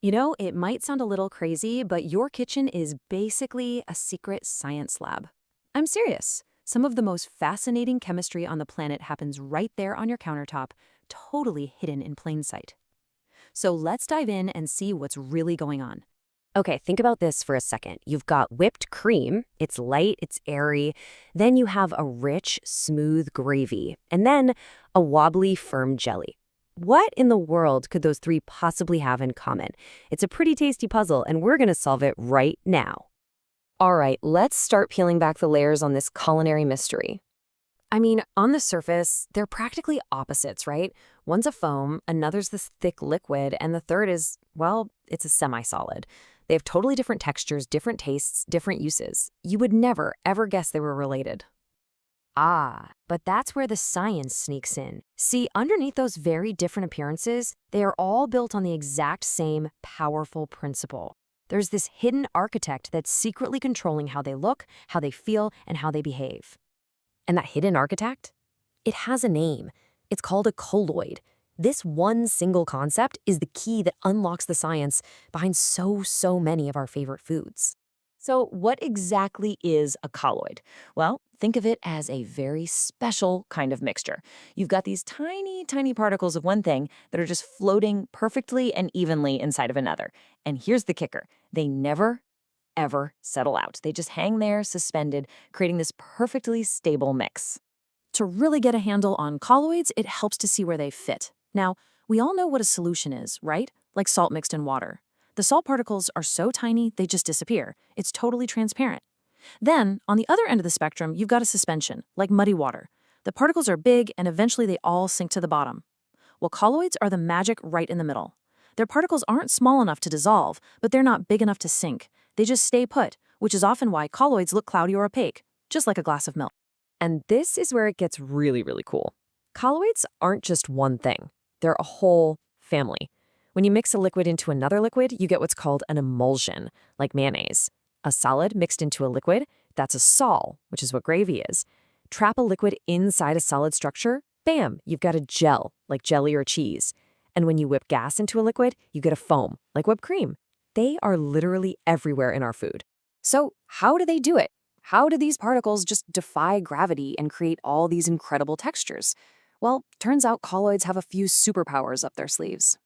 You know, it might sound a little crazy, but your kitchen is basically a secret science lab. I'm serious. Some of the most fascinating chemistry on the planet happens right there on your countertop, totally hidden in plain sight. So let's dive in and see what's really going on. Okay, think about this for a second. You've got whipped cream. It's light, it's airy. Then you have a rich, smooth gravy. And then a wobbly, firm jelly. What in the world could those three possibly have in common? It's a pretty tasty puzzle, and we're going to solve it right now. All right, let's start peeling back the layers on this culinary mystery. I mean, on the surface, they're practically opposites, right? One's a foam, another's this thick liquid, and the third is, well, it's a semi-solid. They have totally different textures, different tastes, different uses. You would never, ever guess they were related. Ah, but that's where the science sneaks in. See, underneath those very different appearances, they are all built on the exact same powerful principle. There's this hidden architect that's secretly controlling how they look, how they feel, and how they behave. And that hidden architect? It has a name. It's called a colloid. This one single concept is the key that unlocks the science behind so many of our favorite foods. So, what exactly is a colloid? Well, think of it as a very special kind of mixture. You've got these tiny particles of one thing that are just floating perfectly and evenly inside of another. And here's the kicker: they never, ever settle out. They just hang there suspended, creating this perfectly stable mix. To really get a handle on colloids, it helps to see where they fit. Now, we all know what a solution is, right? Like salt mixed in water. The salt particles are so tiny, they just disappear. It's totally transparent. Then, on the other end of the spectrum, you've got a suspension, like muddy water. The particles are big, and eventually they all sink to the bottom. Well, colloids are the magic right in the middle. Their particles aren't small enough to dissolve, but they're not big enough to sink. They just stay put, which is often why colloids look cloudy or opaque, just like a glass of milk. And this is where it gets really cool. Colloids aren't just one thing. They're a whole family. When you mix a liquid into another liquid, you get what's called an emulsion, like mayonnaise. A solid mixed into a liquid, that's a sol, which is what gravy is. Trap a liquid inside a solid structure, bam, you've got a gel, like jelly or cheese. And when you whip gas into a liquid, you get a foam, like whipped cream. They are literally everywhere in our food. So how do they do it? How do these particles just defy gravity and create all these incredible textures? Well, turns out colloids have a few superpowers up their sleeves.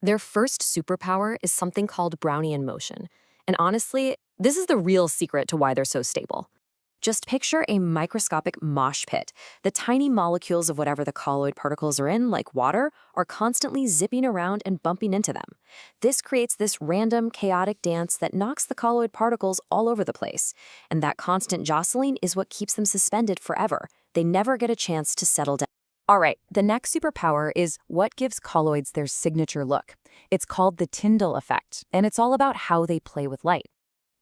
Their first superpower is something called Brownian motion. And honestly, this is the real secret to why they're so stable. Just picture a microscopic mosh pit. The tiny molecules of whatever the colloid particles are in, like water, are constantly zipping around and bumping into them. This creates this random, chaotic dance that knocks the colloid particles all over the place. And that constant jostling is what keeps them suspended forever. They never get a chance to settle down. All right, the next superpower is what gives colloids their signature look. It's called the Tyndall effect, and it's all about how they play with light.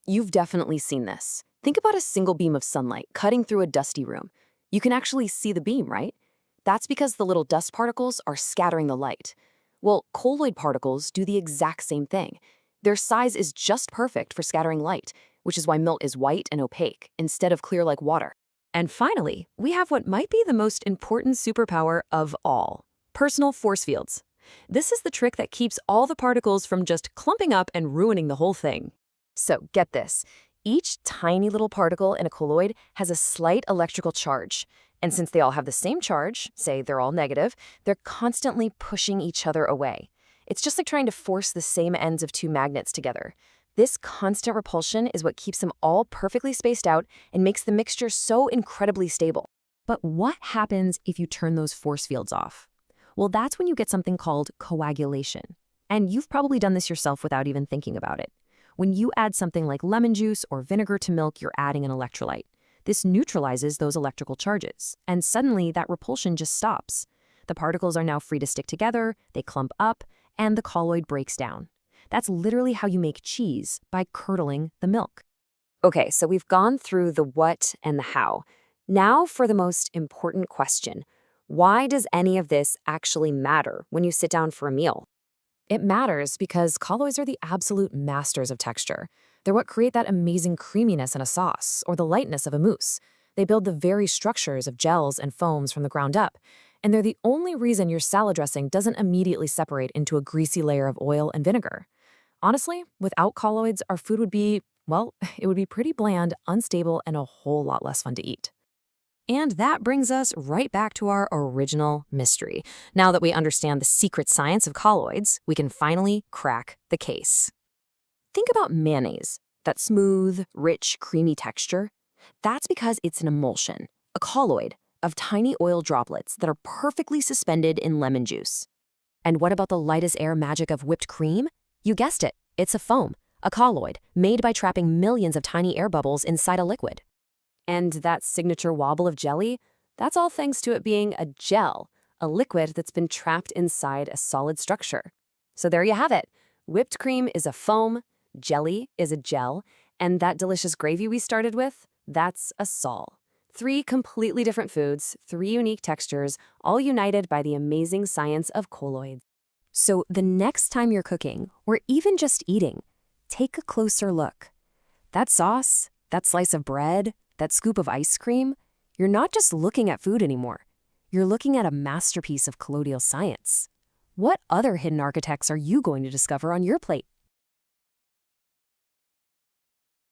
You've definitely seen this. Think about a single beam of sunlight cutting through a dusty room. You can actually see the beam, right? That's because the little dust particles are scattering the light. Well, colloid particles do the exact same thing. Their size is just perfect for scattering light, which is why milk is white and opaque instead of clear like water. And finally, we have what might be the most important superpower of all: personal force fields. This is the trick that keeps all the particles from just clumping up and ruining the whole thing. So get this. Each tiny little particle in a colloid has a slight electrical charge. And since they all have the same charge, say they're all negative, they're constantly pushing each other away. It's just like trying to force the same ends of two magnets together. This constant repulsion is what keeps them all perfectly spaced out and makes the mixture so incredibly stable. But what happens if you turn those force fields off? Well, that's when you get something called coagulation. And you've probably done this yourself without even thinking about it. When you add something like lemon juice or vinegar to milk, you're adding an electrolyte. This neutralizes those electrical charges, and suddenly that repulsion just stops. The particles are now free to stick together, they clump up, and the colloid breaks down. That's literally how you make cheese, by curdling the milk. Okay, so we've gone through the what and the how. Now for the most important question. Why does any of this actually matter when you sit down for a meal? It matters because colloids are the absolute masters of texture. They're what create that amazing creaminess in a sauce or the lightness of a mousse. They build the very structures of gels and foams from the ground up. And they're the only reason your salad dressing doesn't immediately separate into a greasy layer of oil and vinegar. Honestly, without colloids, our food would be, well, it would be pretty bland, unstable, and a whole lot less fun to eat. And that brings us right back to our original mystery. Now that we understand the secret science of colloids, we can finally crack the case. Think about mayonnaise, that smooth, rich, creamy texture. That's because it's an emulsion, a colloid, of tiny oil droplets that are perfectly suspended in lemon juice. And what about the light as air magic of whipped cream? You guessed it, it's a foam, a colloid, made by trapping millions of tiny air bubbles inside a liquid. And that signature wobble of jelly, that's all thanks to it being a gel, a liquid that's been trapped inside a solid structure. So there you have it. Whipped cream is a foam, jelly is a gel, and that delicious gravy we started with, that's a sol. 3 completely different foods, 3 unique textures, all united by the amazing science of colloids. So the next time you're cooking, or even just eating, take a closer look. That sauce, that slice of bread, that scoop of ice cream, you're not just looking at food anymore. You're looking at a masterpiece of colloidal science. What other hidden architects are you going to discover on your plate?